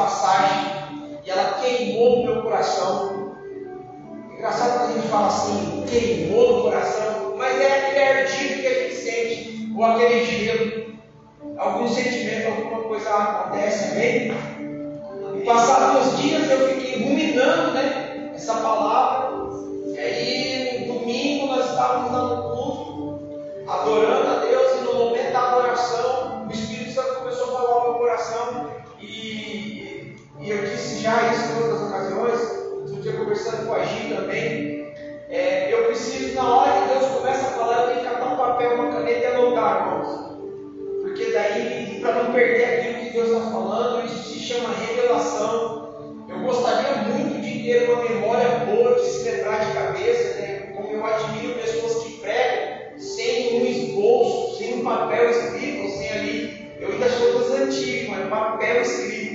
passagem e ela queimou no meu coração. Engraçado que a gente fala assim, queimou no coração, mas é aquele ardido que a gente sente, ou aquele gelo, algum sentimento, alguma coisa acontece, amém? E passados uns dias eu fiquei ruminando, né, essa palavra, e aí no domingo nós estávamos lá no culto, adorando a Deus, e no momento da adoração, o Espírito Santo começou a falar no meu coração, e eu disse já isso em outras ocasiões. Um dia conversando com a Gi também, eu preciso, na hora que Deus começa a falar, eu tenho que catar um papel, uma caneta e anotar, irmãos. Porque daí, para não perder aquilo que Deus está falando, isso se chama revelação. Eu gostaria muito de ter uma memória boa, de se lembrar de cabeça, né? Como eu admiro pessoas que pregam sem um esboço, sem um papel escrito, ou sem ali. Eu ainda sou dos antigos, mas papel escrito.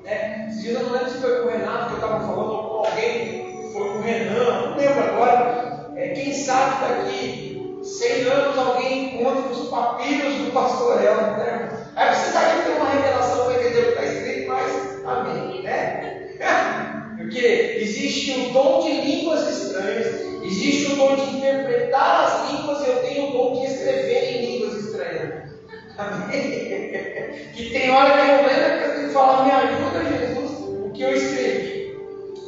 Esses dias eu não lembro se foi com o Renato que eu estava falando, ou com alguém, foi com o Renan, não lembro agora. Quem sabe daqui 100 anos alguém encontra os papiros do pastor Elmo, né? Aí precisaria ter uma revelação para entender o que está escrito, mas amém, né? Porque existe o dom de línguas estranhas, existe o dom de interpretar as línguas, e eu tenho o dom de escrever em línguas estranhas. Amém? Que tem hora que eu lembro que eu tenho que falar, me ajuda, Jesus, o que eu escrevi.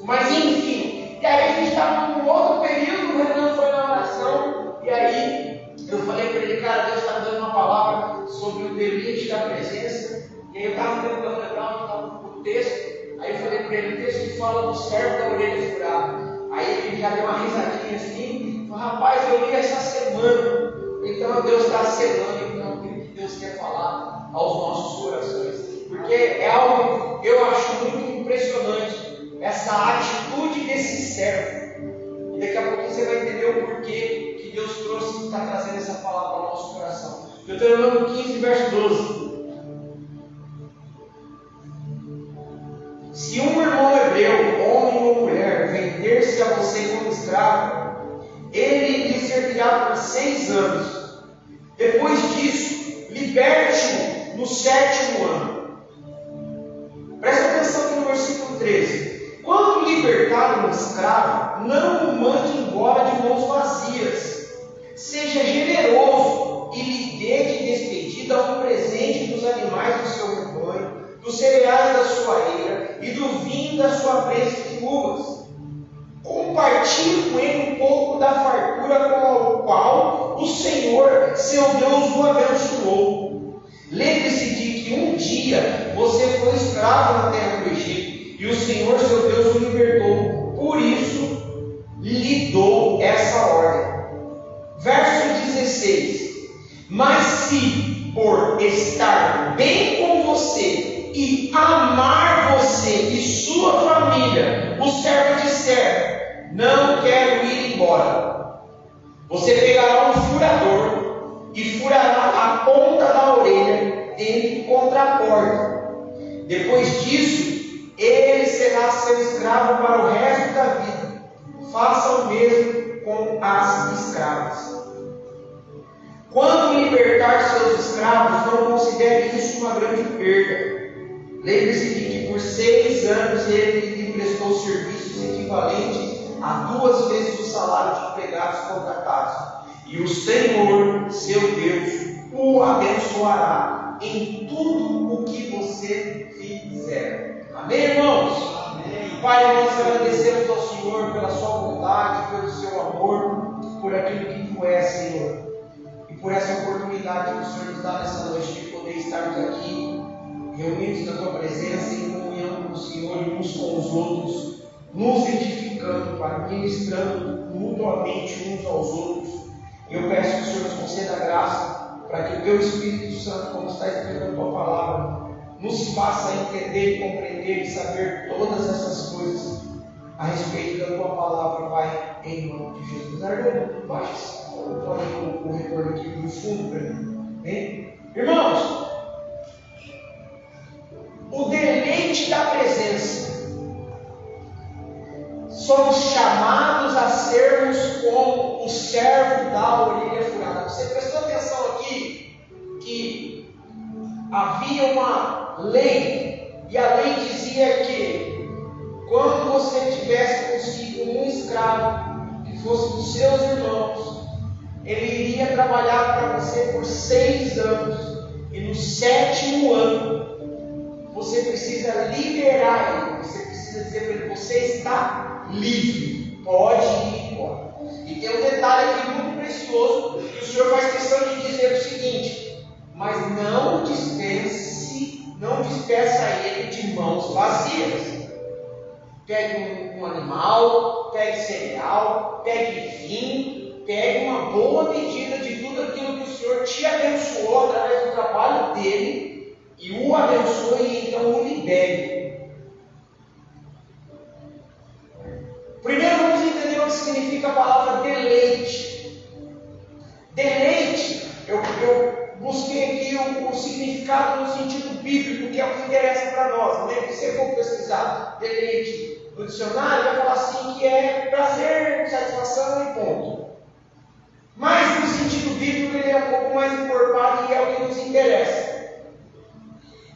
Mas enfim, e aí a gente estava num outro período, o Renan foi na oração, e aí eu falei para ele, cara, Deus está dando uma palavra sobre o deleite da presença. E aí eu estava tentando lembrar onde estava o texto. Aí eu falei para ele, o texto que fala do servo da orelha furada. Aí ele já deu uma risadinha assim, falou, rapaz, eu li essa semana. Então Deus está selando, então aquilo que Deus quer falar aos nossos corações. Porque é algo que eu acho muito impressionante, essa atitude desse servo. E daqui a pouquinho você vai entender o porquê que Deus trouxe e está trazendo essa palavra ao nosso coração. Deuteronômio 15, verso 12. Se um irmão hebreu, homem ou mulher, vender-se a você como escravo, ele lhe servirá por 6 anos. Depois disso, liberte-o no 7º ano. Presta atenção aqui no versículo 13. Quando libertar um escravo, não o mande embora de mãos vazias. Seja generoso e lhe dê de despedida um presente dos animais do seu rebanho, dos cereais da sua eira e do vinho da sua presa de uvas. Compartilhe com ele um pouco da fartura com a qual o Senhor, seu Deus, o abençoou. Lembre-se de que um dia você foi escravo na terra do Egito e o Senhor, seu Deus, o libertou. Por isso, lhe dou essa ordem. Verso 16. Mas se, por estar bem com você e amar você e sua família, o servo disser, não quero ir embora, você pegará um furador e furará a ponta da orelha dele contra a porta. Depois disso, ele será seu escravo para o resto da vida. Faça o mesmo com as escravas. Quando libertar seus escravos, não considere isso uma grande perda. Lembre-se de que por 6 anos ele lhe prestou serviços equivalentes a 2 vezes o salário de empregados contratados. E o Senhor, seu Deus, o abençoará em tudo o que você fizer. Amém, irmãos? Amém. Pai, nós agradecemos ao Senhor pela sua bondade, pelo seu amor, por aquilo que tu és, Senhor. E por essa oportunidade que o Senhor nos dá nessa noite de poder estarmos aqui, reunidos na tua presença, em comunhão com o Senhor e uns com os outros, nos edificando, Pai, ministrando mutuamente uns aos outros. E eu peço que o Senhor nos conceda graça para que o teu Espírito Santo, como está escrito na tua palavra, nos faça entender, compreender e saber todas essas coisas a respeito da tua palavra, Pai, em nome de Jesus. Arnaldo, baixe o retorno aqui no fundo para mim. Bem? Irmãos, o deleite da presença. Somos chamados a sermos como o servo da orelha furada. Você prestou atenção aqui que havia uma lei E a lei dizia que quando você tivesse consigo um escravo que fosse dos seus irmãos, ele iria trabalhar para você por 6 anos. E no 7º ano, você precisa liberar ele. Você precisa dizer para ele: você está livre, pode ir embora. E tem um detalhe aqui muito precioso, que o Senhor faz questão de dizer o seguinte: mas não despeça ele de mãos vazias. Pegue um animal, pegue cereal, pegue vinho, pegue uma boa medida de tudo aquilo que o Senhor te abençoou através do trabalho dele, e o abençoe e então o libere. Primeiro vamos entender o que significa a palavra deleite. Deleite, eu busquei aqui o significado no sentido bíblico, que é o que interessa para nós. Se você for pesquisar deleite no dicionário, vai falar assim que é prazer, satisfação e ponto. Mas no sentido bíblico ele é um pouco mais encorpado e é o que nos interessa.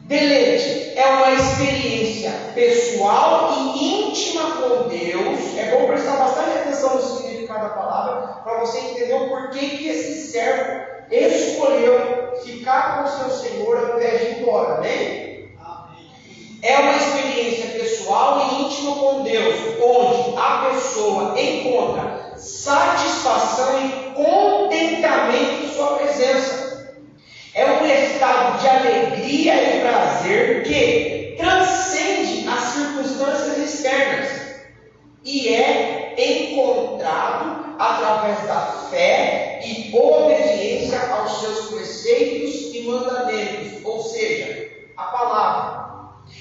Deleite é uma experiência pessoal e íntima com Deus. É bom prestar bastante atenção no significado da palavra, para você entender o porquê que esse servo escolheu ficar com o seu Senhor ao invés de ir embora. Amém? É uma experiência pessoal e íntima com Deus, onde a pessoa encontra satisfação e contentamento em sua presença. É um estado de alegria e prazer que transcende as circunstâncias externas e é encontrado através da fé e obediência aos seus preceitos e mandamentos, ou seja, a palavra.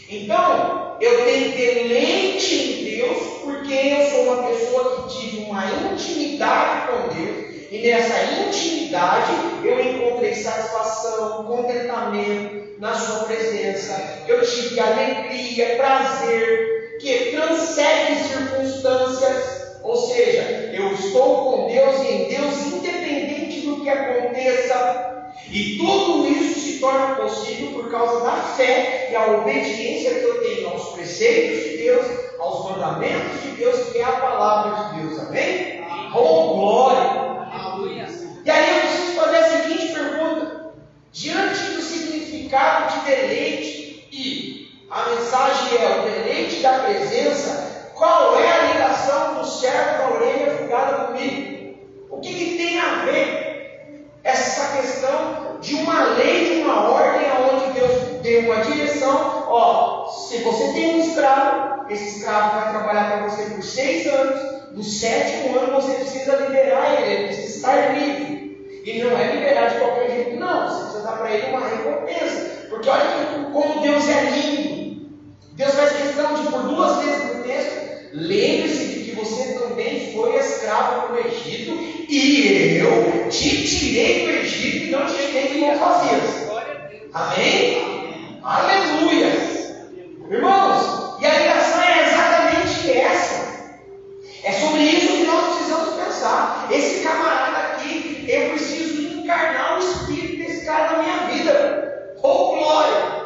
Então, eu tenho deleite em Deus porque eu sou uma pessoa que tive uma intimidade com Deus. E nessa intimidade eu encontrei satisfação, contentamento na sua presença. Eu tive alegria, prazer, que transcende circunstâncias. Ou seja, eu estou com Deus e em Deus, independente do que aconteça. E tudo isso se torna possível por causa da fé e a obediência que eu tenho aos preceitos de Deus, aos mandamentos de Deus, que é a palavra de Deus. Amém? Oh, glória! E aí eu preciso fazer a seguinte pergunta: diante do significado de deleite, e a mensagem é o deleite da presença, qual é a ligação do servo da orelha furada comigo? O que tem a ver essa questão de uma lei, de uma ordem, onde Deus deu uma direção? Ó, se você tem um escravo, esse escravo vai trabalhar para você por 6 anos. No 7º ano você precisa liberar ele precisa estar livre. E não é liberar de qualquer jeito, não. Você precisa dar para ele uma recompensa. Porque olha como Deus é lindo. Deus faz questão de, por 2 vezes no texto, lembre-se de que você também foi escravo no Egito, e eu te tirei do Egito e não te tirei de mãos vazias. Amém? Aleluia! Irmãos, e a ligação é exatamente essa. É sobre isso que nós precisamos pensar. Esse camarada aqui, eu preciso encarnar o espírito desse cara na minha vida. Oh, glória!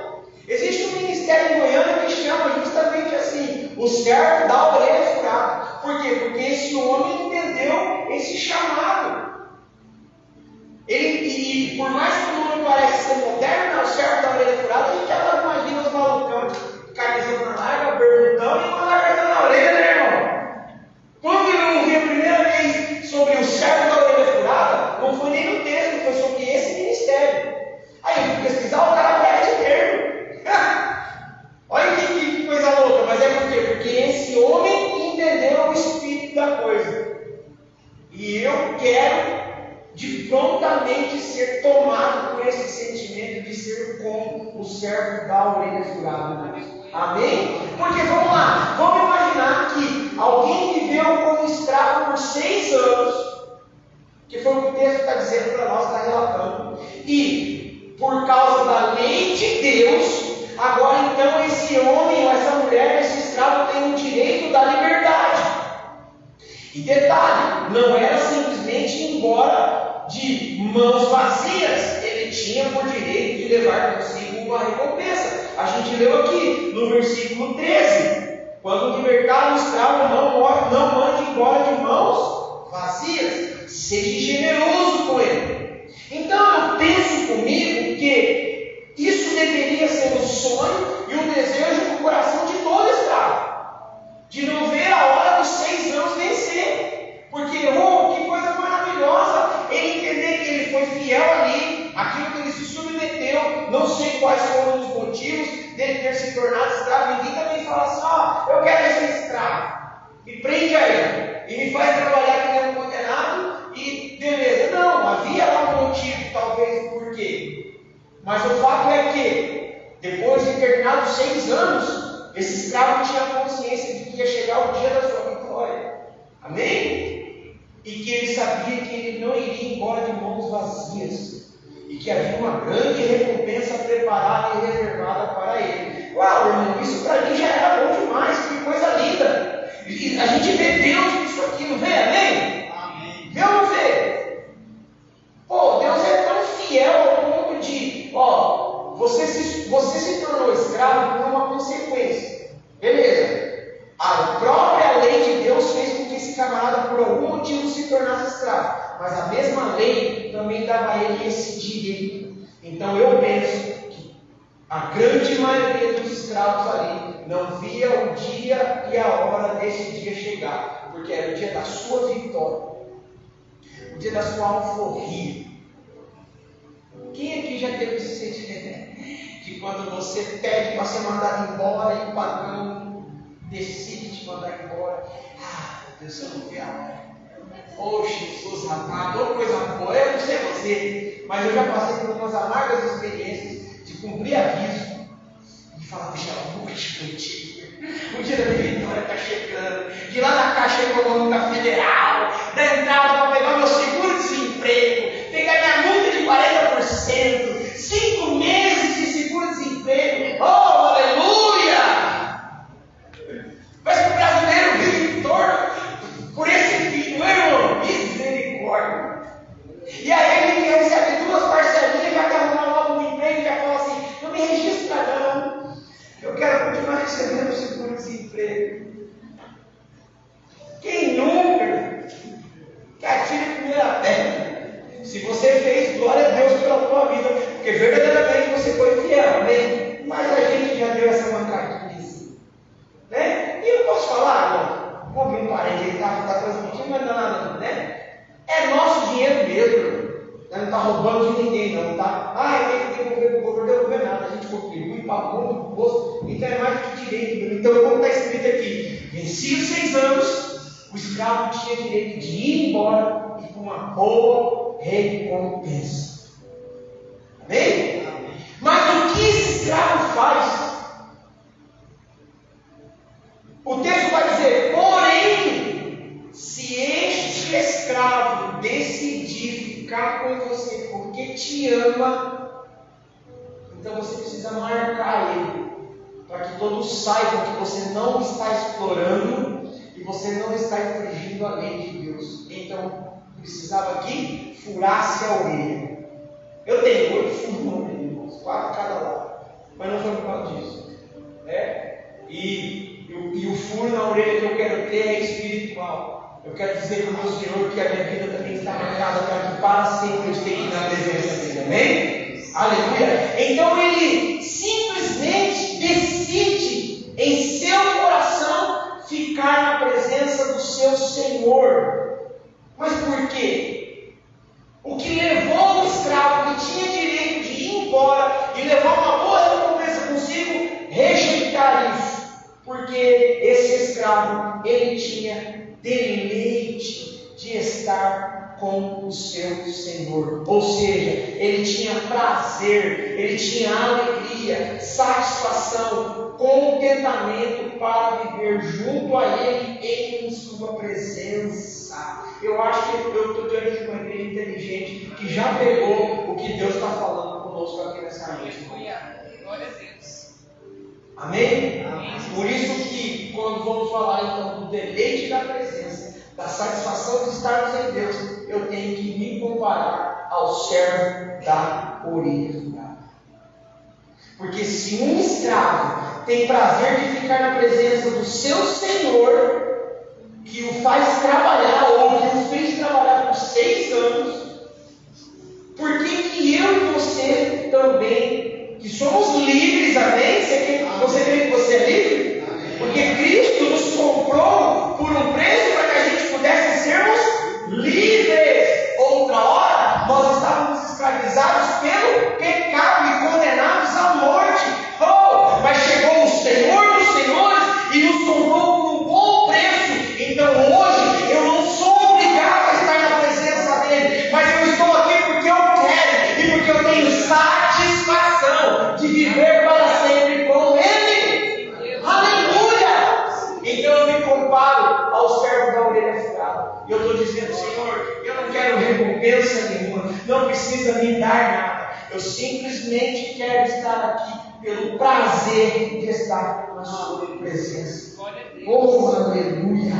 Existe um ministério em Goiânia que chama justamente assim, o servo da orelha furada. Por quê? Porque esse homem entendeu esse chamado. E por mais que o nome pareça ser moderno, o servo da orelha furada, a gente já imagina os malucão de camisa larga, bermudão e uma largada na orelha, né, irmão? Quando eu ouvi a primeira vez sobre o servo da orelha furada, não foi nem no texto, foi sobre esse ministério. Aí eu fui pesquisar, o cara parece termo. Olha que coisa louca, mas é por quê? Porque esse homem entendeu o espírito da coisa. E eu quero de prontamente ser tomado por esse sentimento de ser como o servo da orelha furada. Amém? Porque vamos lá, vamos imaginar que alguém viveu como escravo por 6 anos, que foi o que o texto está dizendo para nós, está relatando, e por causa da lei de Deus, agora então esse homem ou essa mulher, esse escravo tem o direito da liberdade. E detalhe, não era simplesmente ir embora de mãos vazias, ele tinha por direito de levar consigo uma recompensa. A gente gente leu aqui no versículo 13: quando libertar o escravo, não mande embora de mãos vazias, seja generoso com ele. Então eu penso comigo que isso deveria ser o sonho e o desejo do coração de todo escravo, de não ver a hora dos 6 anos vencer, porque que coisa maravilhosa ele entender que ele foi fiel ali, aquilo que ele se submeteu. Não sei quais foram os motivos dele ter se tornado escravo. Ninguém também fala assim: eu quero ser escravo, me prende aí e me faz trabalhar que nem um condenado e beleza. Não, havia lá um motivo, talvez, por quê. Mas o fato é que depois de terminados 6 anos, esse escravo tinha consciência de que ia chegar o dia da sua vitória. Amém? E que ele sabia que ele não iria embora de mãos vazias, e que havia uma grande recompensa preparada e reservada para ele. Uau, irmão, isso para mim já era bom demais, que coisa linda. E a gente vê Deus nisso aqui, não vê? Amém? Amém. Vê ou não vê? Pô, Deus é tão fiel ao ponto de, você se tornou escravo por uma consequência. Beleza. A própria lei de Deus fez com que esse camarada, por algum motivo, se tornasse escravo. Mas a mesma lei também dava a ele esse direito. Então eu penso que a grande maioria dos escravos ali não via o dia e a hora desse dia chegar, porque era o dia da sua vitória, o dia da sua alforria. Quem aqui já teve esse sentimento que quando você pede para ser mandado embora e o patrão decide te mandar embora? Deus, eu não vi a hora. Jesus amado, coisa boa. Eu não sei você, mas eu já passei por umas amargas experiências de cumprir aviso e falar: deixa eu contigo. O dia da minha vitória está chegando. De lá na Caixa Econômica Federal, da entrada para pegar meu seguro-desemprego, pegar minha multa de 40%, 5 meses de seguro-desemprego. Oh, aleluia! Mas que o brasileiro vive em torno por esse fim, não é, irmão? Misericórdia. E aí ele recebe 2 parcelinhas, já quer arrumar logo um emprego e já fala assim: não me registra não, eu quero continuar recebendo o seguro-desemprego. Quem nunca? Que atire a primeira pedra. Se você fez, glória a Deus pela tua vida, porque verdadeiramente você foi fiel, amém? Mas a gente já deu essa mancadinha, né? E eu posso falar, vou abrir um parede, ele está transmitindo, mas não é nada, né? É nosso dinheiro mesmo, não está roubando de ninguém, não, tá? Eu tenho que devolver para o governo, devolver nada, a gente contribui, pagou no imposto, então é mais do que direito. Então, como está escrito aqui, vencia os 6 anos, o escravo tinha direito de ir embora e com uma boa recompensa. Amém? Mas o que esse escravo faz? O texto vai dizer: porém, se este escravo decidir ficar com você porque te ama, então você precisa marcar ele, para que todos saibam que você não está explorando e você não está infringindo a lei de Deus. Então, precisava que furasse a orelha. Eu tenho 8 furos na orelha, irmãos, 4 cada lado, mas não foi por causa disso. E o furo na orelha que eu quero ter é espiritual. Eu quero dizer para o meu Senhor que a minha vida também está marcada para que para sempre eu esteja na presença dele. Amém? Aleluia. Então ele simplesmente decide em seu coração ficar na presença do seu Senhor. Mas por quê? O que levou o escravo que tinha direito de ir embora e levar uma boa recompensa consigo, rejeitar isso? Porque esse escravo, ele tinha deleite de estar com o seu Senhor. Ou seja, ele tinha prazer, ele tinha alegria, satisfação, contentamento para viver junto a ele em sua presença. Eu acho que eu estou diante de uma igreja inteligente que já pegou o que Deus está falando conosco aqui nessa noite. Glória a Deus. Amém? Por isso que quando vamos falar então do deleite da presença, da satisfação de estarmos em Deus, eu tenho que me comparar ao servo da orelha furada. Porque se um escravo tem prazer de ficar na presença do seu senhor, que o faz trabalhar, ou que o fez trabalhar por 6 anos, por que eu e você também, que somos livres, amém? Você crê que você é livre? Porque Cristo nos comprou por um preço para que a gente pudesse sermos livres. Outra hora, nós estávamos escravizados pelo pecado e condenados à morte. Oh, mas chegou o Senhor dos Senhores e nos comprou por um bom preço. Então hoje eu não sou obrigado a estar na presença dele, mas eu estou aqui porque eu quero e porque eu tenho satisfação de viver para sempre com ele. Aleluia! Então eu me comparo ao servo da orelha furada. E eu estou dizendo, Senhor, eu não quero recompensa nenhuma, não precisa me dar nada. Eu simplesmente quero estar aqui pelo prazer de estar na sua presença. Oh, aleluia!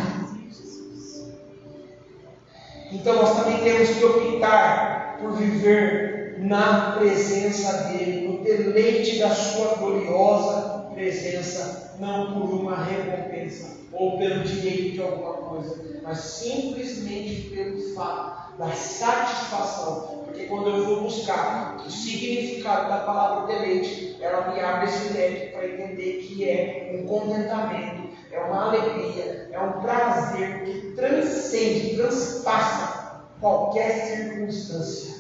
Então nós também temos que optar por viver na presença dele, no deleite da sua gloriosa presença, não por uma recompensa ou pelo direito de alguma coisa, mas simplesmente pelo fato da satisfação. Porque quando eu vou buscar o significado da palavra deleite, ela me abre esse leque para entender que é um contentamento, é uma alegria, é um prazer que transcende, transpassa qualquer circunstância.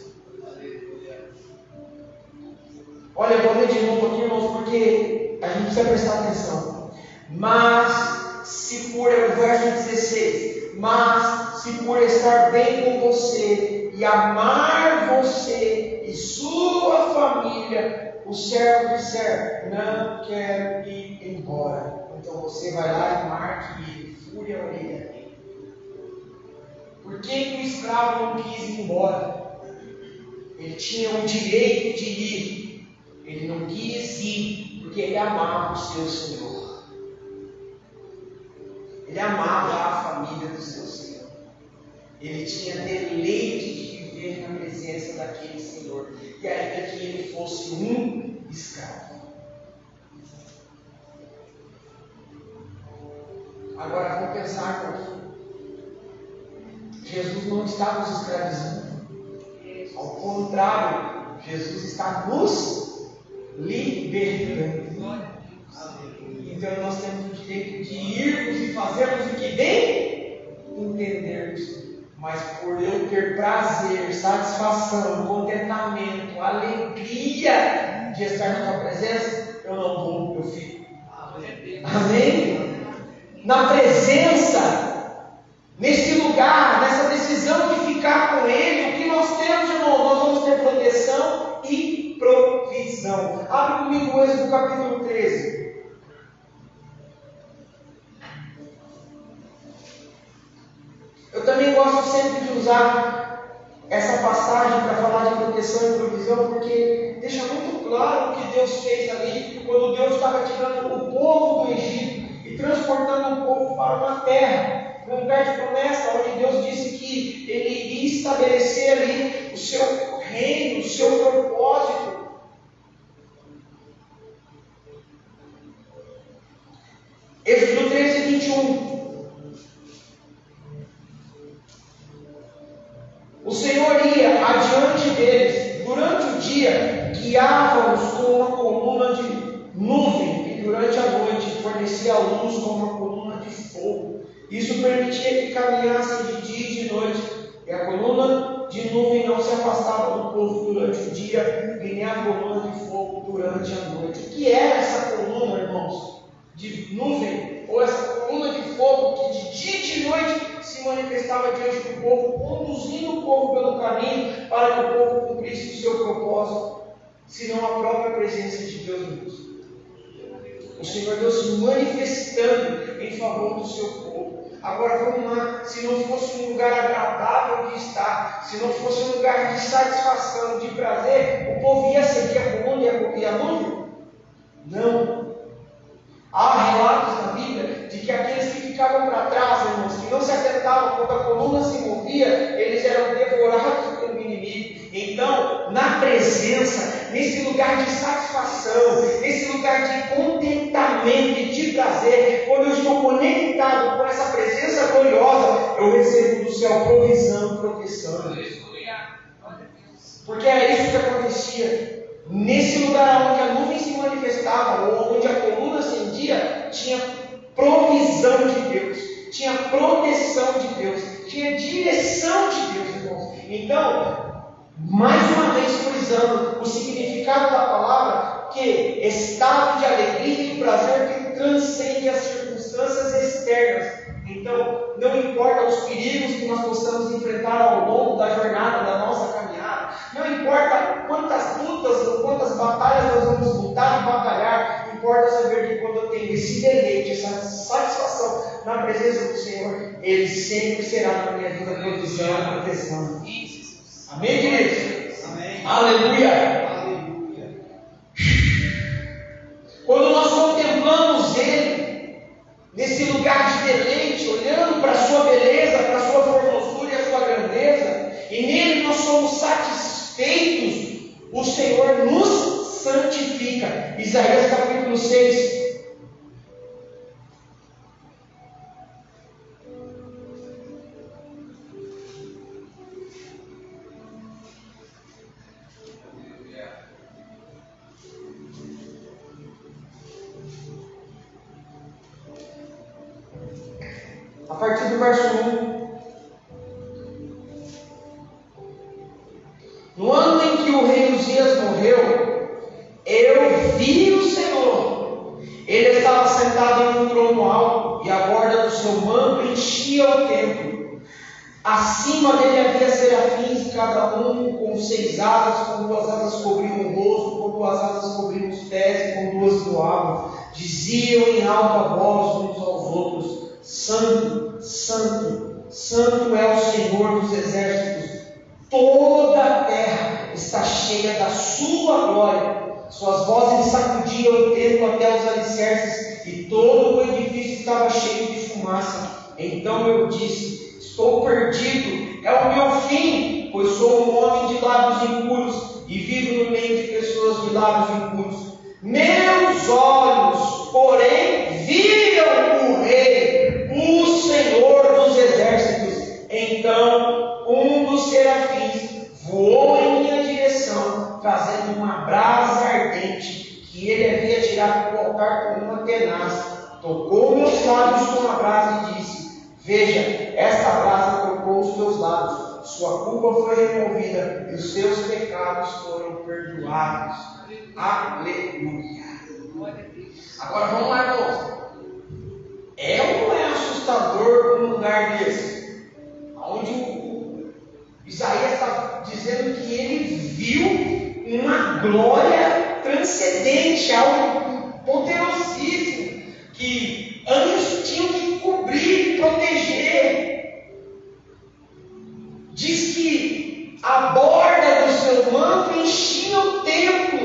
Olha, eu vou ler de novo aqui, irmãos, porque a gente precisa prestar atenção. Mas, se por, o verso 16, mas se por estar bem com você e amar você e sua família, o servo disser, não quero ir embora. Então você vai lá e marque ele, fure a orelha dele. Por que o escravo não quis ir embora? Ele tinha o direito de ir. Ele não quis ir porque ele amava o seu Senhor. Ele amava a família do seu Senhor. Ele tinha deleite de viver na presença daquele Senhor. E ainda que ele fosse um escravo. Agora vamos pensar um pouquinho. Jesus não está nos escravizando. Ao contrário, Jesus está nos libertando. Então nós temos o direito de irmos e fazermos o que bem entendermos. Mas por eu ter prazer, satisfação, contentamento, alegria de estar na tua presença, eu não vou, eu fico. Amém? Na presença, nesse lugar, nessa decisão de ficar com Ele, o que nós temos, irmão? Nós vamos ter proteção e provisão. Abre comigo o Êxodo capítulo 13. Eu também gosto sempre de usar essa passagem para falar de proteção e provisão, porque deixa muito claro o que Deus fez ali, quando Deus estava tirando o povo do Egito e transportando o povo para uma terra, um lugar de promessa, onde Deus disse que Ele iria estabelecer ali o seu reino, o seu propósito. Êxodo 13, 21. O Senhor ia adiante deles, durante o dia, guiava-os com uma coluna de nuvem, e durante a noite fornecia a luz com uma coluna de fogo. Isso permitia que caminhassem de dia e de noite, e a coluna de nuvem não se afastava do povo durante o dia, e nem a coluna de fogo durante a noite. O que era essa coluna, irmãos? De nuvem, ou essa coluna de fogo que de dia e de noite se manifestava diante do povo, conduzindo o povo pelo caminho para que o povo cumprisse o seu propósito, senão a própria presença de Deus mesmo. O Senhor Deus se manifestando em favor do seu povo. Agora vamos lá, se não fosse um lugar agradável de estar, se não fosse um lugar de satisfação, de prazer, o povo ia seguir a coluna e a nuvem? Não. Há relatos na Bíblia de que aqueles que ficavam para trás, irmãos, que não se atentavam quando a coluna se movia, eles eram devorados pelo inimigo. Então, na presença, nesse lugar de satisfação, nesse lugar de contentamento e de prazer, quando eu estou conectado com essa presença gloriosa, eu recebo do céu provisão e proteção. Porque era isso que acontecia. Nesse lugar onde a nuvem se manifestava, ou onde a coluna acendia, tinha provisão de Deus, tinha proteção de Deus, tinha direção de Deus, irmãos. Então, mais uma vez frisando o significado da palavra, que estado de alegria e prazer que transcende as circunstâncias externas. Então, não importa os perigos que nós possamos enfrentar ao longo da jornada da nossa caminhada, não importa quantas lutas ou quantas batalhas nós vamos lutar e batalhar, importa saber que quando eu tenho esse deleite, essa satisfação na presença do Senhor, Ele sempre será na minha vida provisão e proteção. Amém, queridos? Amém. Aleluia. Aleluia. Quando nós contemplamos Ele, nesse lugar de deleite, olhando para a sua beleza, para a sua formosura e a sua grandeza, e nele nós somos satisfeitos, o Senhor nos santifica. Isaías capítulo 6. A partir do verso 1. No ano em que o rei Uzias morreu, eu vi o Senhor. Ele estava sentado em um trono alto, e a borda do seu manto enchia o templo. Acima dele havia serafins, cada um com 6 asas, com 2 asas cobriam o rosto, com 2 asas cobriam os pés, e com 2 voavam. Diziam em alta voz uns aos outros: Santo, Santo, Santo é o Senhor dos exércitos. Toda a terra está cheia da sua glória. Suas vozes sacudiam o templo até os alicerces, e todo o edifício estava cheio de fumaça. Então eu disse: estou perdido, é o meu fim, pois sou um homem de lábios impuros, e vivo no meio de pessoas de lábios impuros. Meus olhos, porém, viram o Rei, o Senhor dos exércitos. Então um dos serafins voou em minha direção, trazendo uma brasa ardente que ele havia tirado do altar com uma tenaz. Tocou meus lábios com a brasa e disse: veja, esta brasa tocou os teus lábios, sua culpa foi removida e os seus pecados foram perdoados. Aleluia. Agora vamos lá, irmãos. É ou não é assustador um lugar desse? Onde o Isaías está dizendo que ele viu uma glória transcendente, algo poderosíssimo, que anjos tinham que cobrir e proteger. Diz que a borda do seu manto enchia o templo.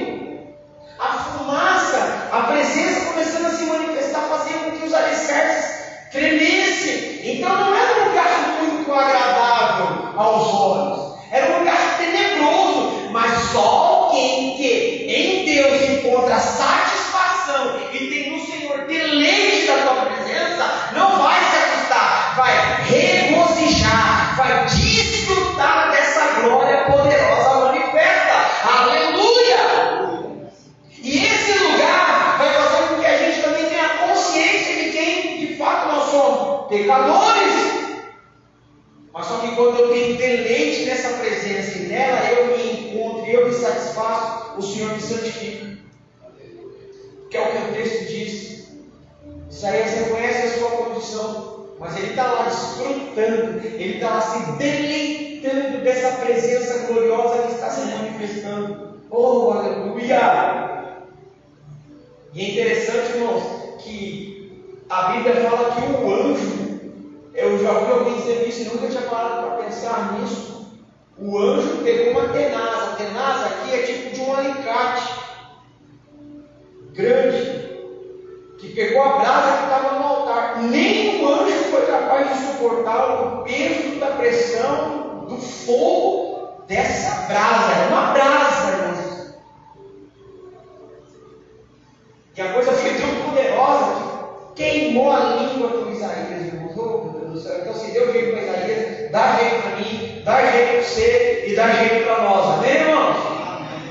A fumaça, a presença começando a se manifestar, fazia com que os alicerces tremessem. Então não era um lugar muito agradável aos olhos, era um lugar tenebroso, mas só alguém que em Deus encontra satisfação e tem no Senhor deleite da tua presença, não vai se assustar, vai regozijar, vai desfrutar dessa glória poderosa manifesta. Aleluia! E esse lugar vai fazer com que a gente também tenha consciência de quem de fato nós somos, pecadores. Mas só que quando eu tenho deleite nessa presença e nela eu me encontro, eu me satisfaço, o Senhor me santifica. Que é o que o texto diz. Isaías reconhece a sua condição, mas ele está lá desfrutando, ele está lá se deleitando dessa presença gloriosa que está se manifestando. Oh, aleluia! E é interessante, irmãos, que a Bíblia fala que o anjo, eu já ouvi alguém dizer isso e nunca tinha parado para pensar nisso. O anjo pegou uma tenaz. A tenaz aqui é tipo de um alicate grande, que pegou a brasa que estava no altar. Nem o anjo foi capaz de suportar o peso da pressão, do fogo dessa brasa, era uma brasa, irmãos. E a coisa foi tão poderosa que queimou a língua do Isaías, irmãos. Oh, meu Deus do céu. Então, se deu jeito para Isaías, dá jeito para mim, dá jeito para você e dá jeito para nós. Amém, irmãos?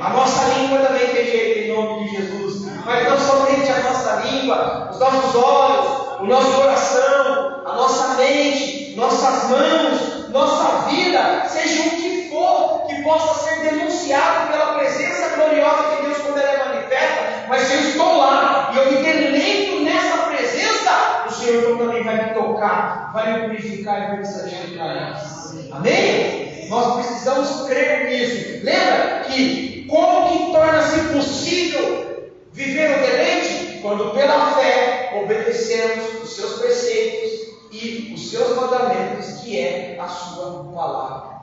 A nossa língua também tem jeito em nome de Jesus. Mas não somente a nossa língua, os nossos olhos, o nosso coração, a nossa mente, nossas mãos, nossa vida, seja o que for, que possa ser denunciado pela presença gloriosa de Deus quando ela é manifesta. Mas se eu estou lá e eu me deleito nessa presença, o Senhor então também vai me tocar, vai me purificar e vai me santificar. Amém? Nós precisamos crer nisso. Lembra que como que torna-se possível viver o deleite? Quando pela fé obedecemos os seus preceitos e os seus mandamentos, que é a sua palavra.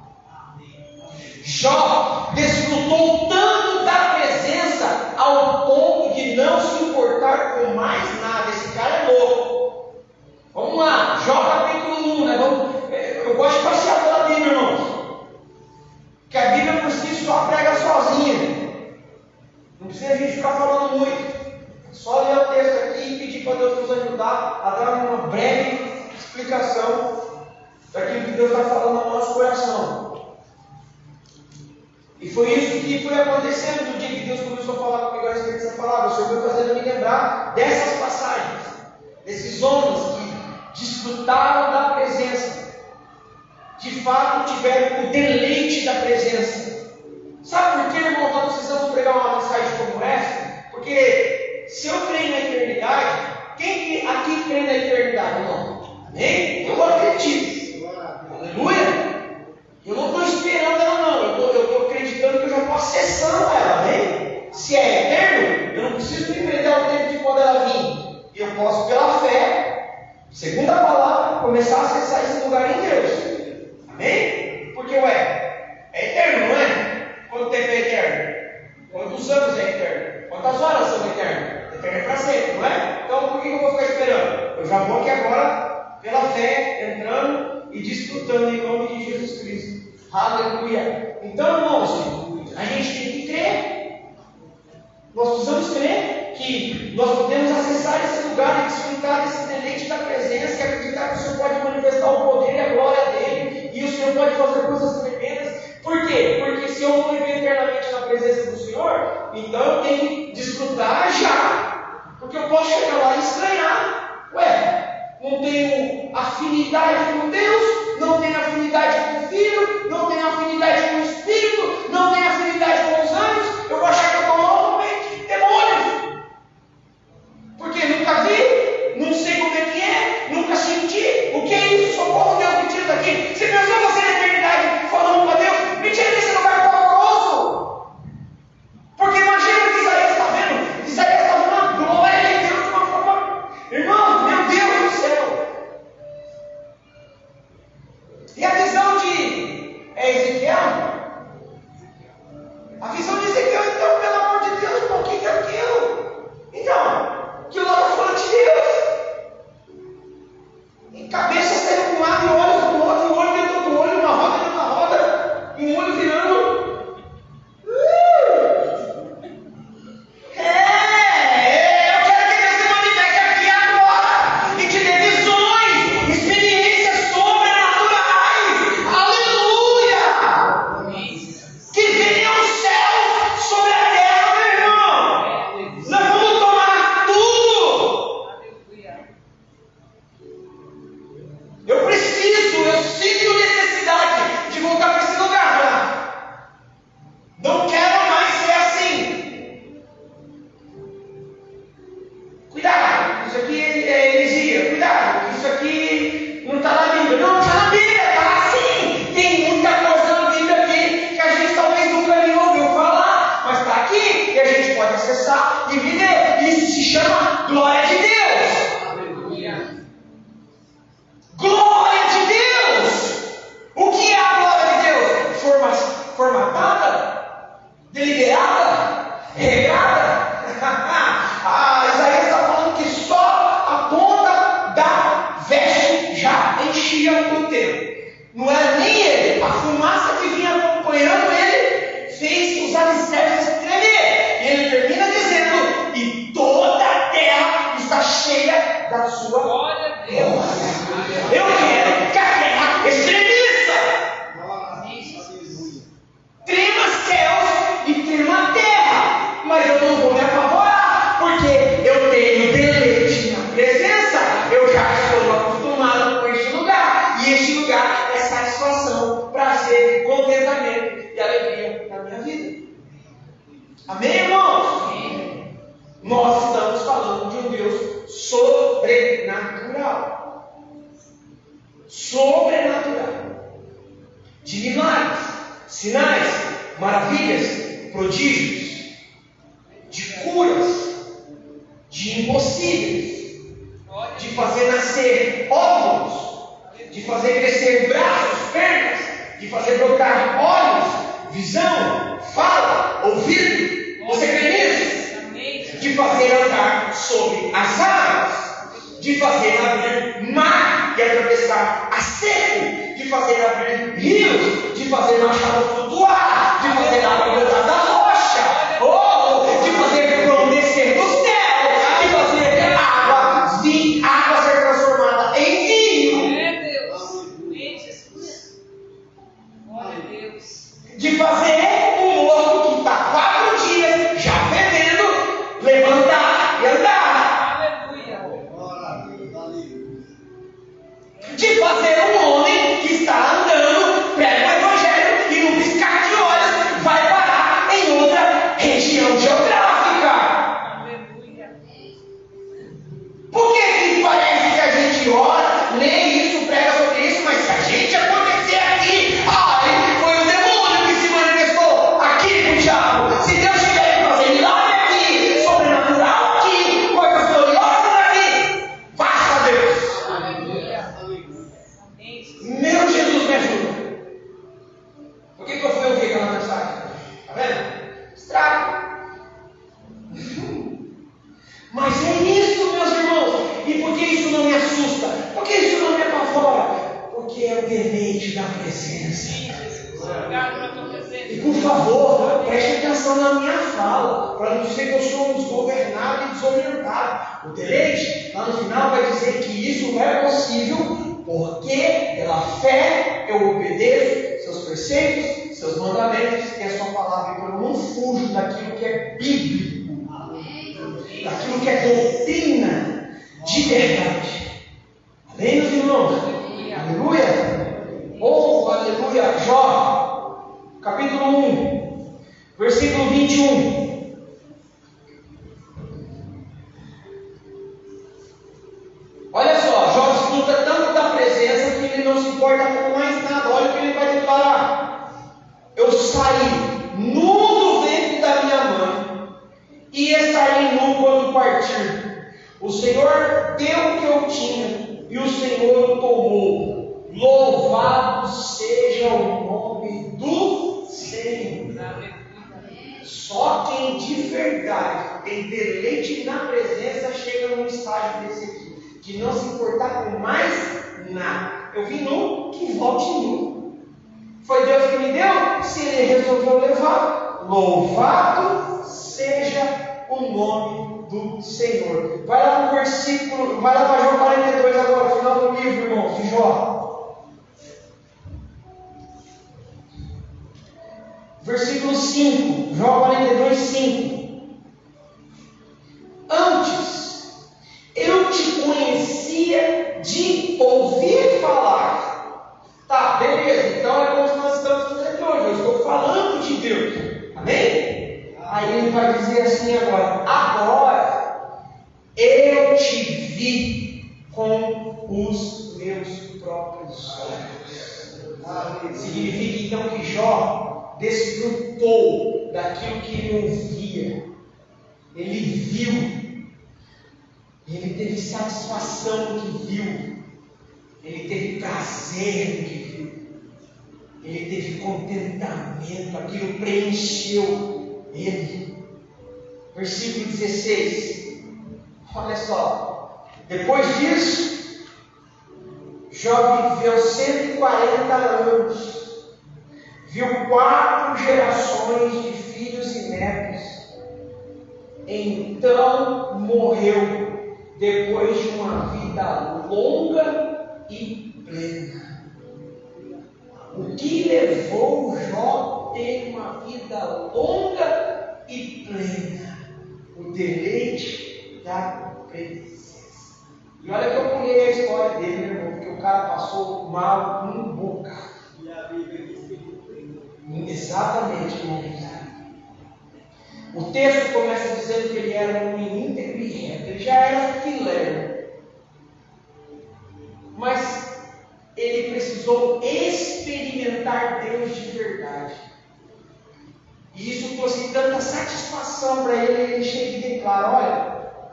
Jó desfrutou tanto da presença ao ponto de não se importar com mais nada. Esse cara é louco. Vamos lá, Jó capítulo 1, né? Eu gosto de passear pela Bíblia, irmãos. Que a Bíblia por si só prega sozinha. Não precisa a gente ficar falando muito. Só ler o texto aqui e pedir para Deus nos ajudar a dar uma breve explicação daquilo que Deus está falando no nosso coração. E foi isso que foi acontecendo no dia que Deus começou a falar comigo a respeito dessa palavra. O Senhor foi fazendo me lembrar dessas passagens, desses homens que desfrutaram da presença, de fato tiveram o deleite da presença. Sabe por que, irmão, nós precisamos pregar uma mensagem como essa? Porque se eu creio na eternidade, quem aqui crê na eternidade, irmão? Amém? Eu acredito. Aleluia! Eu não estou esperando ela, não. Eu estou acreditando que eu já estou acessando ela, amém? Se é eterno, eu não preciso me prender ao tempo de quando ela vir. Eu posso, pela fé, segundo a palavra, começar a acessar esse lugar em Deus. Amém? Porque, é eterno, não é? Quanto tempo é eterno? Quantos anos é eterno? Quantas horas são eternas? Eterno é para sempre, não é? Então, por que eu vou ficar esperando? Eu já vou aqui agora, pela fé, entrando e desfrutando em nome de Jesus Cristo. Aleluia! Então, irmãos, a gente tem que crer. Nós precisamos crer que nós podemos acessar esse lugar e desfrutar desse deleite da presença e acreditar que o Senhor pode manifestar o poder e a glória dele e o Senhor pode fazer coisas tremendas. Por quê? Porque se eu vou viver eternamente na presença do Senhor, então eu tenho que desfrutar já. Porque eu posso chegar lá e estranhar. Não tenho afinidade com Deus, não tenho afinidade com o Filho, não tenho afinidade com o Espírito, não tenho afinidade com os anjos, eu vou achar que eu estou novamente demônios. Porque nunca vi, não sei como é que é, nunca senti. O que é isso? Socorro, Deus, me tira daqui. Você pensou você na eternidade falando para Deus, me tira desse lugar pavoroso. Porque imagina o que Isaías está vendo. Isaías está vendo a glória de Deus de uma forma, irmão, meu Deus do céu. E a visão de Ezequiel? A visão de Ezequiel, então, pelo amor de Deus, irmão, o que é aquilo? Então, aquilo lá está falando de Deus. Em cabeça saindo de um lado, e olhos do outro, e olho dentro do olho, uma roda dentro da roda, e um olho virando. Eu quero que Deus se manifeste aqui agora e te dê visões, experiências sobrenaturais. Aleluia! Que venha o céu sobre a terra, meu irmão. Nós vamos tomar tudo. Eu sinto necessidade de voltar para esse lugar. Né? Não quero mais ser assim. Cuidado, isso aqui é heresia. Cuidado, isso aqui não está na Bíblia. Não está na Bíblia, está assim. Tem muita coisa na Bíblia aqui que a gente talvez nunca nem ouviu falar, mas está aqui e a gente pode acessar e viver. Isso se chama glória de Deus. Aleluia. Glória de Deus! O que é a glória de Deus? Formatada? Deliberada? Regrada? Isaías está falando que só a ponta da veste já enchia o tempo. Não era nem ele, a fumaça que vinha acompanhando cheia da sua Glória a Deus. glória. Eu quero que a terra estremeça. Trema céus e trema a terra. Mas eu não vou me apavorar, porque eu tenho deleite na presença. Eu já estou acostumado com este lugar. E este lugar é satisfação, prazer, contentamento e alegria na minha vida. Amém, irmãos? Amém. Nós estamos falando de um Deus sobrenatural. Sobrenatural. De milagres, sinais, maravilhas, prodígios, de curas, de impossíveis, de fazer nascer óvulos, de fazer crescer braços, pernas, de fazer brotar olhos, visão, fala, ouvido. Você crê nisso? De fazer andar sobre as águas, de fazer abrir mar e atravessar a seco, de fazer abrir rios, de fazer machado flutuar, de fazer água brotar da rocha, de fazer pão descer do céu, de fazer água ser transformada em vinho. De fazer um morto que está 4 dias já bebendo, levantar e andar. De fazer um homem que está andando, prega o evangelho e no piscar de olhos vai parar em outra região geográfica. Por que parece que a gente ora, lê isso, prega sobre isso, mas se a gente acontecer aqui, foi o demônio que se manifestou aqui com o diabo. Se Deus tiver que fazer milagre aqui, sobrenatural aqui, coisas gloriosas aqui, basta Deus. Meu Jesus, me ajuda. Por que eu fui ouvir aquela mensagem? Está vendo? Estraga. Mas é isso, meus irmãos. E por que isso não me assusta? Por que isso não me apavora? Porque é o deleite da presença. E por favor, preste atenção na minha fala, para não dizer que eu sou um desgovernado e desorientado. O deleite, lá no final, vai dizer que isso não é possível, porque pela fé eu obedeço seus preceitos, seus mandamentos e a sua palavra. Então eu não fujo daquilo que é bíblico, daquilo que é doutrina de verdade. Amém, meus irmãos? Aleluia! Oh, aleluia! Jó, capítulo 1, versículo 21. Olha só, Jó desfruta tanto da presença que ele não se importa com mais nada. Olha o que ele vai declarar: eu saí nu do ventre da minha mãe e estarei nu quando partir. O Senhor deu o que eu tinha e o Senhor o tomou. Louvado seja o nome do Senhor. Só quem de verdade tem deleite na presença chega num estágio desse aqui, de não se importar com mais nada. Eu vim nu, que volte nu. Foi Deus que me deu? Se Ele resolveu levar, louvado seja o nome do Senhor. Vai lá no versículo, vai lá para Jó 42 agora, final do livro, irmãos, de Jó. Versículo 5, Jó 42, 5. Antes, eu te conhecia de ouvir falar. Tá, beleza, então é como nós estamos fazendo hoje. Eu estou falando de Deus. Amém? Aí ele vai dizer assim agora eu te vi com os meus próprios olhos. Significa então que Jó desfrutou daquilo que ele ouvia, ele viu, ele teve satisfação no que viu, ele teve prazer no que viu, ele teve contentamento, aquilo preencheu ele. Versículo 16, olha só, depois disso, Jó viveu 140 anos, viu 4 gerações de filhos e netos, então morreu, depois de uma vida longa e plena. O que levou Jó a ter uma vida longa e plena? O deleite da presença. E olha que eu pulei a história dele, meu irmão, porque o cara passou mal um bocado. E a Bíblia diz que exatamente, irmão. O texto começa dizendo que ele era um homem íntegro e reto. Ele já era filé. Mas ele precisou experimentar Deus de verdade. E isso trouxe tanta satisfação para ele. Ele chega e declara: olha,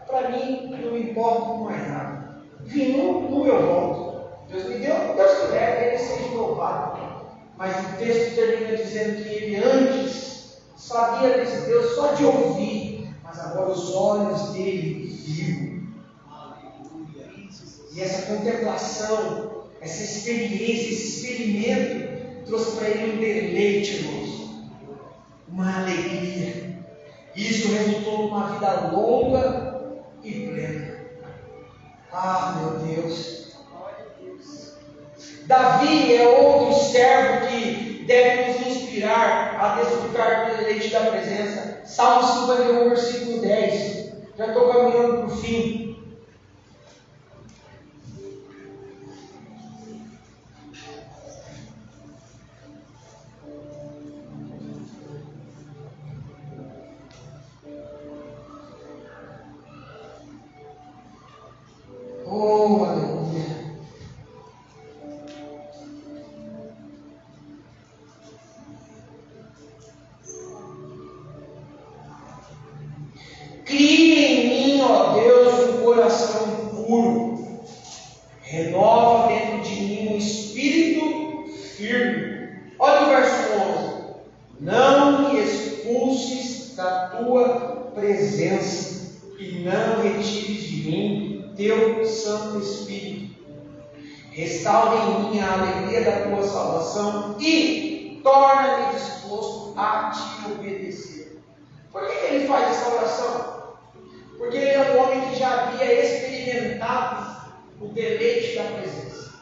para mim não importa com mais nada. Vim no meu voto. Deus me deu, Deus que leva, ele seja louvado. Mas o texto termina dizendo que ele antes sabia desse Deus só de ouvir, mas agora os olhos dele viu. E essa contemplação, essa experiência, esse experimento trouxe para ele um deleite, irmãos, uma alegria. Isso resultou numa vida longa e plena. Ah, meu Deus! Davi é outro servo que deve nos inspirar a desfrutar do deleite da presença. Salmo 51, versículo 10. Já estou caminhando para o fim. Oh, aleluia. Cria em mim, ó Deus, um coração puro. Renova dentro de mim um espírito firme. Olha o verso 11. Não me expulses da tua presença e não retires de mim teu Santo Espírito. Restaura em mim a alegria da tua salvação e torna-me disposto a te obedecer. Por que ele faz essa oração? Porque ele é um homem que já havia experimentado o deleite da presença.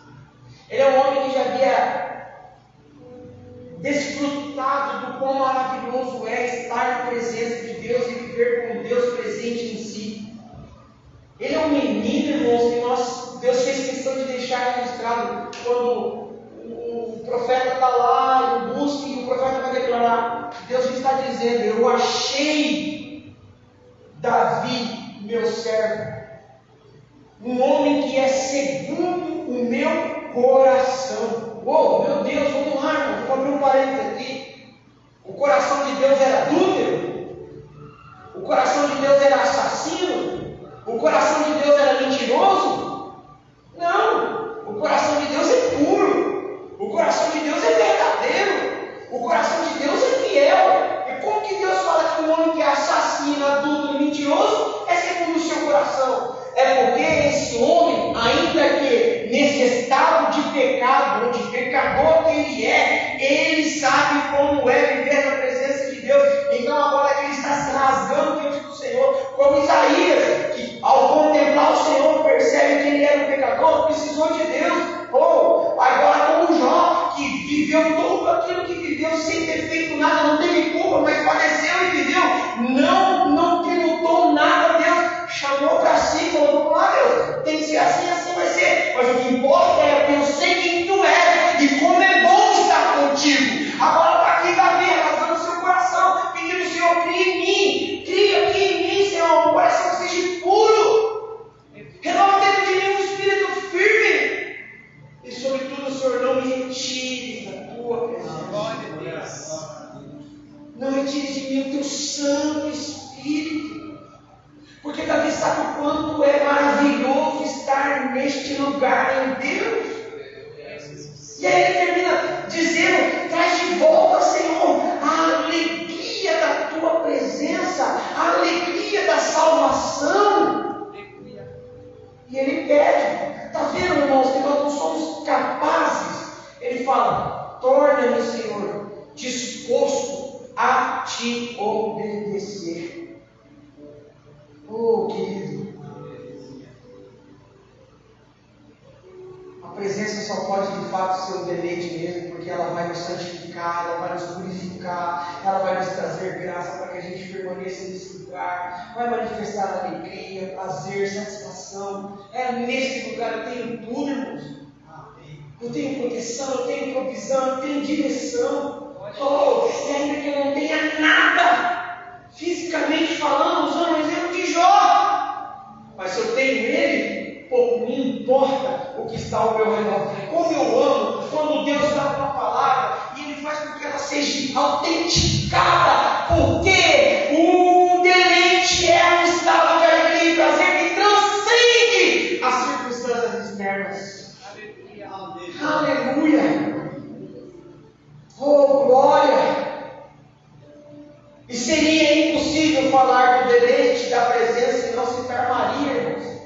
Ele é um homem que já havia desfrutado do quão maravilhoso é estar na presença de Deus e viver com Deus presente em si. Ele é um menino, irmãos, que Deus fez questão de deixar registrado quando o profeta está lá, ele busca e o profeta vai declarar. Deus está dizendo: eu achei Davi, meu servo, um homem que é segundo o meu coração. Oh, meu Deus, vamos lá, irmão, vou abrir um parênteses aqui. O coração de Deus era adúltero? O coração de Deus era assassino? O coração de Deus era mentiroso? Não, o coração de Deus é puro. O coração de Deus é verdadeiro. O coração de Deus é fiel. E como que Deus fala que um homem que é assassino, adúltero, mentiroso é segundo o seu coração? É porque esse homem, ainda que nesse estado de pecado, ou de pecador que ele sabe como é viver na presença de Deus. Então agora que ele está se rasgando diante do Senhor, como Isaías, que ao contemplar o Senhor percebe que ele era um pecador, precisou de Deus. Ou agora como Jó, que viveu tudo aquilo que viveu sem ter feito nada, não teve culpa, mas padeceu e viveu, não tributou nada a Deus, chamou para si, falou: vamos lá, Deus, tem que ser assim, assim vai ser. Mas o que importa é: eu sei quem tu és e como é bom estar contigo. Agora está aqui Davi, rasgando seu coração, pedindo: Senhor, cria aqui em mim, Senhor, um coração que seja puro, renova dentro de mim um espírito firme. E sobretudo, Senhor, não me retires da tua presença. Glória a Deus. Não retires de mim o teu Santo Espírito. Porque Davi sabe o quanto é maravilhoso estar neste lugar em Deus. E aí ele termina dizendo: traz de volta, Senhor, a alegria da tua presença, a alegria da salvação. E ele pede. Está vendo, irmãos, que nós não somos capazes. Ele fala: torna-me, Senhor, disposto a te obedecer. Oh, querido, presença só pode de fato ser um deleite mesmo, porque ela vai nos santificar, ela vai nos purificar, ela vai nos trazer graça para que a gente permaneça nesse lugar, vai manifestar alegria, prazer, satisfação. É nesse lugar eu tenho tudo, irmãos. Eu tenho proteção, eu tenho provisão, eu tenho direção. E ainda que eu não tenha nada, fisicamente falando, usando o exemplo de Jó, mas se eu tenho ele, pouco me importa o que está ao meu redor. Como eu amo quando Deus dá uma palavra e Ele faz com que ela seja autenticada, porque o deleite é um estado de alegria e prazer que transcende as circunstâncias externas. Aleluia! Oh, glória! E seria impossível falar do deleite da presença e não citar Maria, irmãos.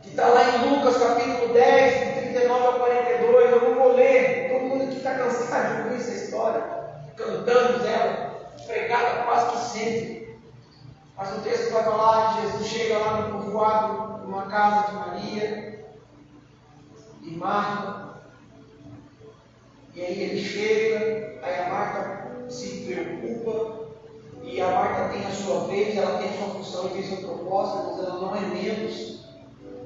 Que está lá em Lucas capítulo 10, de 39 a 42. Eu não vou ler. Todo mundo aqui está cansado de ouvir essa história. Cantamos ela, pregada quase que sempre. Mas o texto vai falar que Jesus chega lá no povoado, numa casa de Maria e Marta. E aí ele chega, aí a Marta se preocupa, e a Marta tem a sua vez, ela tem a sua função e tem seu propósito, mas ela não é menos.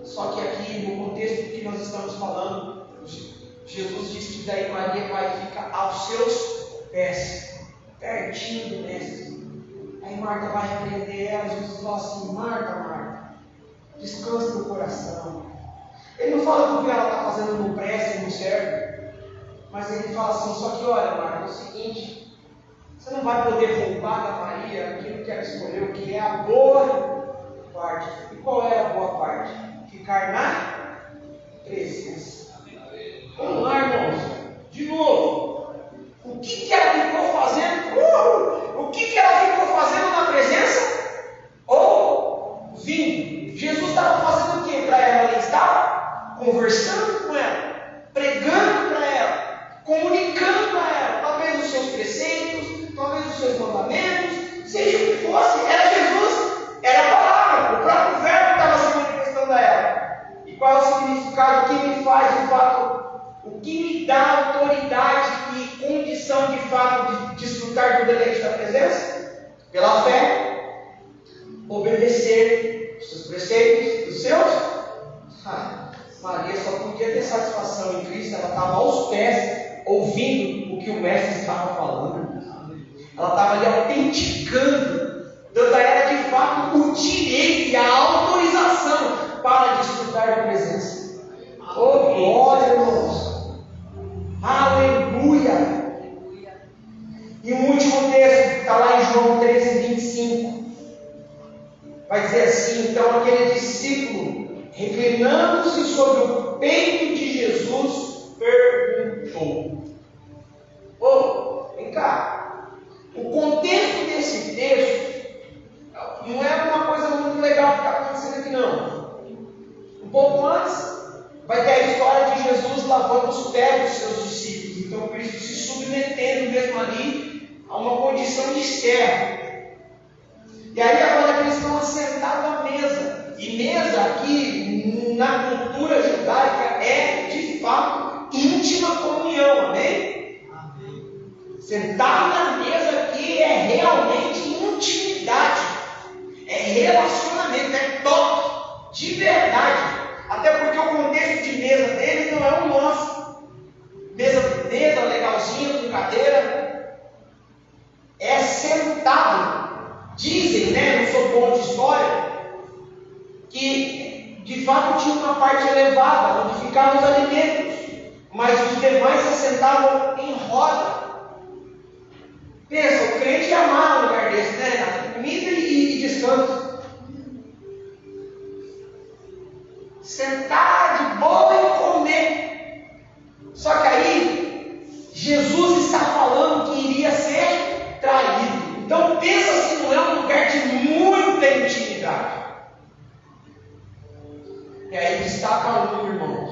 Só que aqui, no contexto que nós estamos falando, Jesus diz que daí Maria vai ficar aos seus pés, pertinho do mestre. Aí Marta vai repreender ela, Jesus fala assim: Marta, Marta, descanse no coração. Ele não fala porque ela está fazendo no pressa e no serve. Mas ele fala assim: só que olha, Marta, é o seguinte, você não vai poder roubar da Maria aquilo que ela escolheu, que é a boa parte. E qual é a boa parte? Ficar na presença. Vamos lá, irmãos. De novo. O que ela ficou fazendo? O que ela ficou fazendo na presença? Ouvindo. Jesus estava fazendo o que para ela? Ele estava conversando com ela, pregando para ela, comunicando para ela, talvez os seus preceitos, talvez os seus mandamentos, seja o que fosse, era Jesus, era a palavra, o próprio verbo estava se manifestando a ela. E qual é o significado? O que me faz de fato, o que me dá autoridade e condição de fato de desfrutar do deleite da presença? Pela fé, obedecer os seus preceitos, os seus. Maria só podia ter satisfação em Cristo, ela estava aos pés, ouvindo o que o mestre estava falando. Ela estava ali autenticando, dando a ela de fato o direito e a autorização para desfrutar da presença. Oh, glória, irmãos! Aleluia! E o último texto, que está lá em João 13:25, vai dizer assim: então aquele discípulo, reclinando-se sobre o peito de Jesus, perguntou. Vem cá. O contexto desse texto não é uma coisa muito legal que está acontecendo aqui, não. Um pouco antes, vai ter a história de Jesus lavando os pés dos seus discípulos. Então Cristo se submetendo mesmo ali a uma condição de servo. E aí agora eles estão assentados à mesa. E mesa aqui, na cultura judaica, é de fato íntima comunhão, amém? Amém. Sentar na mesa aqui é realmente intimidade, é relacionamento, é toque, de verdade. Até porque o contexto de mesa deles não é o nosso. Mesa legalzinha, com cadeira, é sentado. Dizem, não sou bom de história, que de fato tinha uma parte elevada, onde ficavam os alimentos, mas os demais se sentavam em roda. Pensa, o crente ia amar um lugar desse, comida e descanso. Sentar de boa e comer. Só que aí, Jesus está falando que iria ser traído. Então pensa se não é um lugar de muita intimidade. E aí destaca um, irmãos,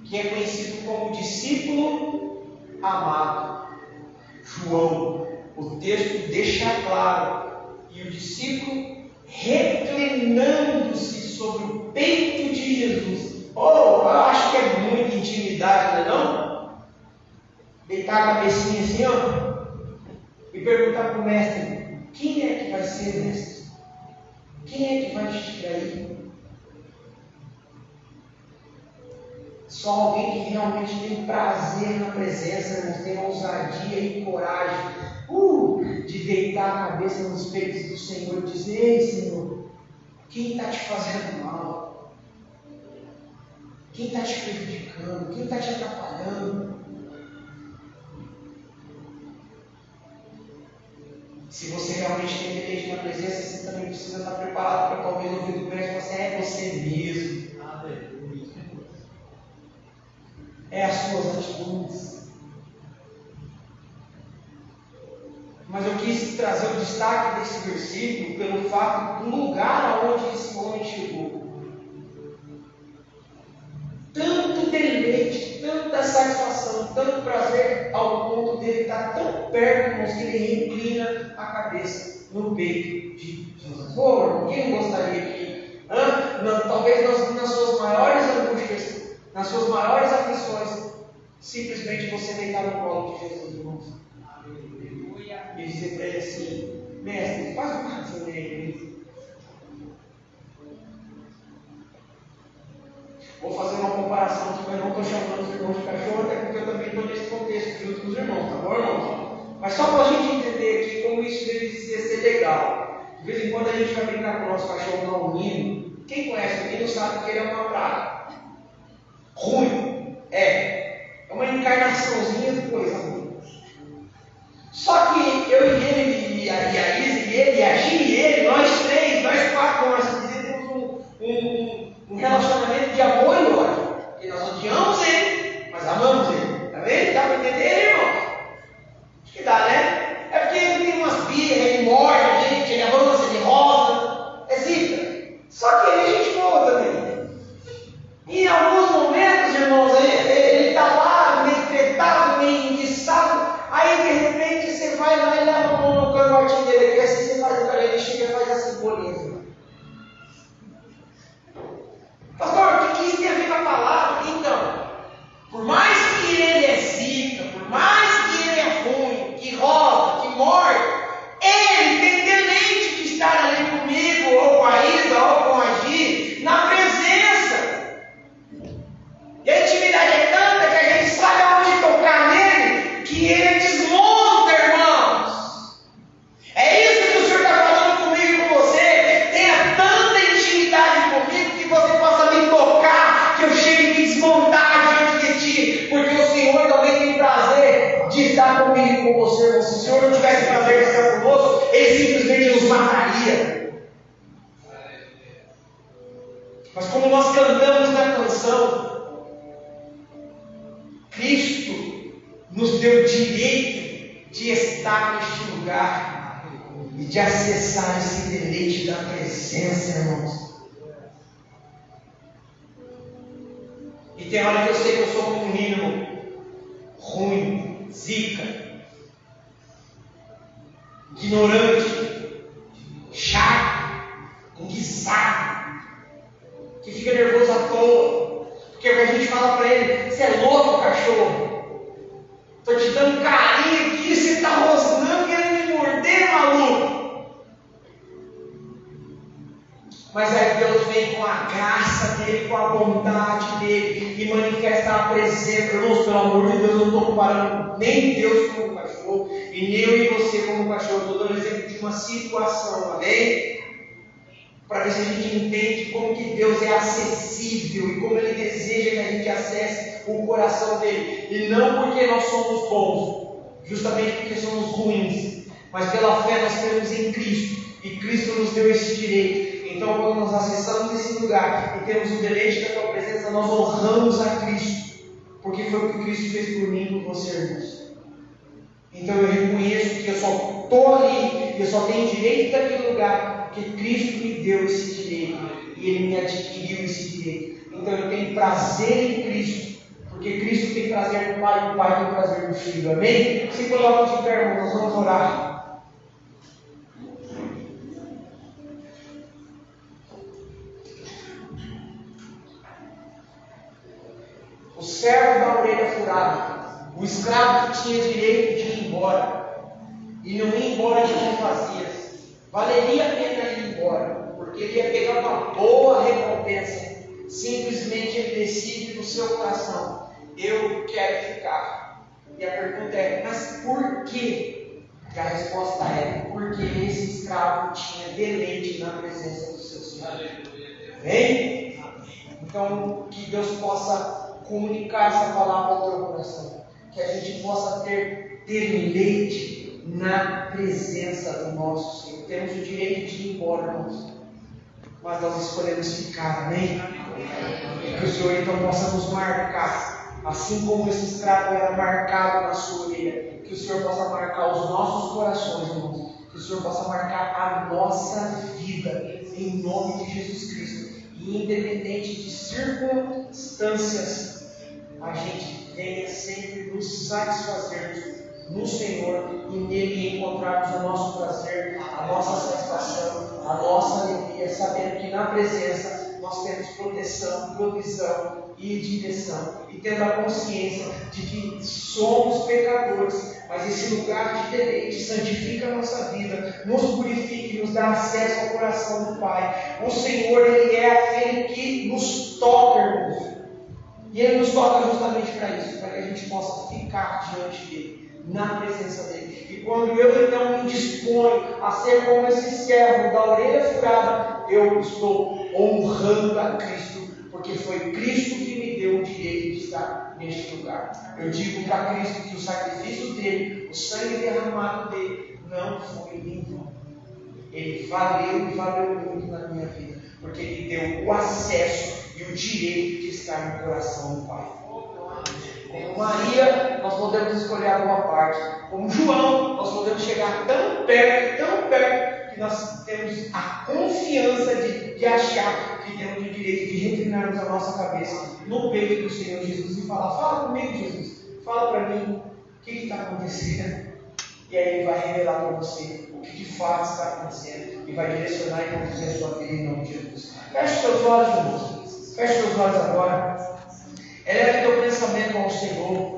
que é conhecido como discípulo amado. João, o texto deixa claro, e o discípulo reclinando-se sobre o peito de Jesus. Oh, eu acho que é muita intimidade, não é não? Deitar a cabecinha assim, ó, e perguntar para o mestre: quem é que vai ser, mestre? Quem é que vai te trair? Só alguém que realmente tem prazer na presença, irmãos, tem ousadia e coragem de deitar a cabeça nos peitos do Senhor e dizer: ei, Senhor, quem está te fazendo mal? Quem está te prejudicando? Quem está te atrapalhando? Se você realmente tem deleite na presença, você também precisa estar preparado para talvez ouvir do mestre: você é você mesmo. Aleluia. É as suas atitudes. Mas eu quis trazer o destaque desse versículo pelo fato do lugar aonde esse homem chegou. Tanto deleite, tanta satisfação, tanto prazer, ao ponto dele estar tão perto, irmãos, que ele reclina a cabeça no peito de Jesus. Pô, quem não gostaria que, talvez nas suas maiores angústias, nas suas maiores aflições, simplesmente você deitar no colo de Jesus, irmãos, e dizer para ele assim: mestre, faz um caso nele. Vou fazer uma comparação que eu não estou chamando os irmãos de cachorro, até porque eu também estou nesse contexto junto com os irmãos, tá bom, irmãos? Mas só para a gente entender aqui como isso deve ser legal. De vez em quando a gente vai brincar com o nosso cachorro lá, o Nino. Quem conhece o Nino sabe que ele é uma praga. Ruim. É uma encarnaçãozinha de coisa ruim. Só que eu e ele, e a Isa, e ele, e a Gi, e ele, nós três, nós quatro, nós temos um relacionamento de amor e ódio. Porque nós odiamos ele, mas amamos ele. Tá vendo? Dá para entender, irmão? Acho que dá, né? É porque ele tem umas birras, ele morde a gente, ele avança, ele rosa. É zica. Só que ele é gente boa também. E em alguns momentos, irmãos, ele está lá, meio tretado, meio enguiçado. Aí de repente você vai lá e leva a mão no cangotinho dele aqui, assim você faz o cara, ele chega e faz assim, bolinha. Pastor, o que isso tem a ver com a palavra? Então, por mais que ele é zica, por mais que ele é ruim, que roda, que morde, ele tem deleite de estar ali comigo, ou com a Isa, ou com a Gi, na presença. E a intimidade é tanta que a gente sabe aonde tocar nele, que ele desmonta, irmãos. É isso que o Senhor está falando comigo e com você. Tenha tanta intimidade comigo que você possa me tocar, que eu chegue a me desmontar diante de ti, porque o Senhor também tem prazer de estar comigo e com você, irmão. Se o Senhor não tivesse prazer de estar conosco, Ele simplesmente nos mataria. Mas como nós cantamos na canção, Cristo nos deu direito de estar neste lugar e de acessar esse deleite da presença, irmãos. E tem hora que eu sei que eu sou como um Nino, ruim, zica, ignorante, chato, enguiçado, que fica nervoso à toa. Porque a gente fala para ele: você é louco, cachorro. Estou te dando carinho aqui, você está rosnando, querendo me morder, maluco. Mas aí Deus vem com a graça dele, com a bondade dele, e manifesta a presença. Irmãos, pelo amor de Deus, eu não estou comparando nem Deus como cachorro, e nem eu e você como cachorro. Estou dando exemplo de uma situação, amém? Para ver se a gente entende como que Deus é acessível e como Ele deseja que a gente acesse o coração dele. E não porque nós somos bons, justamente porque somos ruins, mas pela fé nós temos em Cristo, e Cristo nos deu esse direito. Então, quando nós acessamos esse lugar e temos o deleite da tua presença, nós honramos a Cristo, porque foi o que Cristo fez por mim e por você, irmãos. Então eu reconheço que eu só estou ali, eu só tenho direito daquele lugar, porque Cristo me deu esse direito, e Ele me adquiriu esse direito. Então eu tenho prazer em Cristo, porque Cristo tem prazer no Pai, e o Pai tem prazer no Filho. Amém? Se coloca de pé, irmão, nós vamos orar. o servo da orelha furada, o escravo que tinha direito de ir embora, e não ir embora de mãos vazias, valeria a pena ir embora, porque ele ia pegar uma boa recompensa. Simplesmente ele decide no seu coração: eu quero ficar. E a pergunta é: mas por quê? E a resposta é: porque esse escravo tinha deleite na presença do seu Senhor. Amém? Então, que Deus possa comunicar essa palavra ao teu coração, que a gente possa ter deleite na presença do nosso Senhor. Temos o direito de ir embora, irmãos, mas nós escolhemos ficar. Amém? Que o Senhor então possa nos marcar, assim como esse escravo era marcado na sua orelha. Que o Senhor possa marcar os nossos corações, irmãos. Que o Senhor possa marcar a nossa vida, em nome de Jesus Cristo. E independente de circunstâncias, a gente venha sempre nos satisfazermos no Senhor e nele encontrarmos o nosso prazer, a nossa satisfação, a nossa alegria, sabendo que na presença nós temos proteção, provisão e direção, e tendo a consciência de que somos pecadores, mas esse lugar de deleite santifica a nossa vida, nos purifica e nos dá acesso ao coração do Pai. O Senhor, Ele é aquele que nos toca, irmãos, e Ele nos toca justamente para isso, para que a gente possa ficar diante dEle, na presença dEle. E quando eu então me disponho a ser como esse servo da orelha furada, eu estou honrando a Cristo, porque foi Cristo que me deu o direito de estar neste lugar. Eu digo para Cristo que o sacrifício dele, o sangue derramado dele, não foi em vão. Ele valeu e valeu muito na minha vida, porque ele deu o acesso e o direito de estar no coração do Pai. Como Maria, nós podemos escolher a boa parte. Como João, nós podemos chegar tão perto, que nós temos a confiança de achar que temos o direito de reclinarmos a nossa cabeça no peito do Senhor Jesus e falar: fala comigo, Jesus, fala para mim o que está acontecendo. E aí Ele vai revelar para você o que de fato está acontecendo e vai direcionar e conduzir a sua vida em nome de Jesus. Feche os teus olhos, irmãos. Feche os teus olhos agora. Eleve teu pensamento ao Senhor.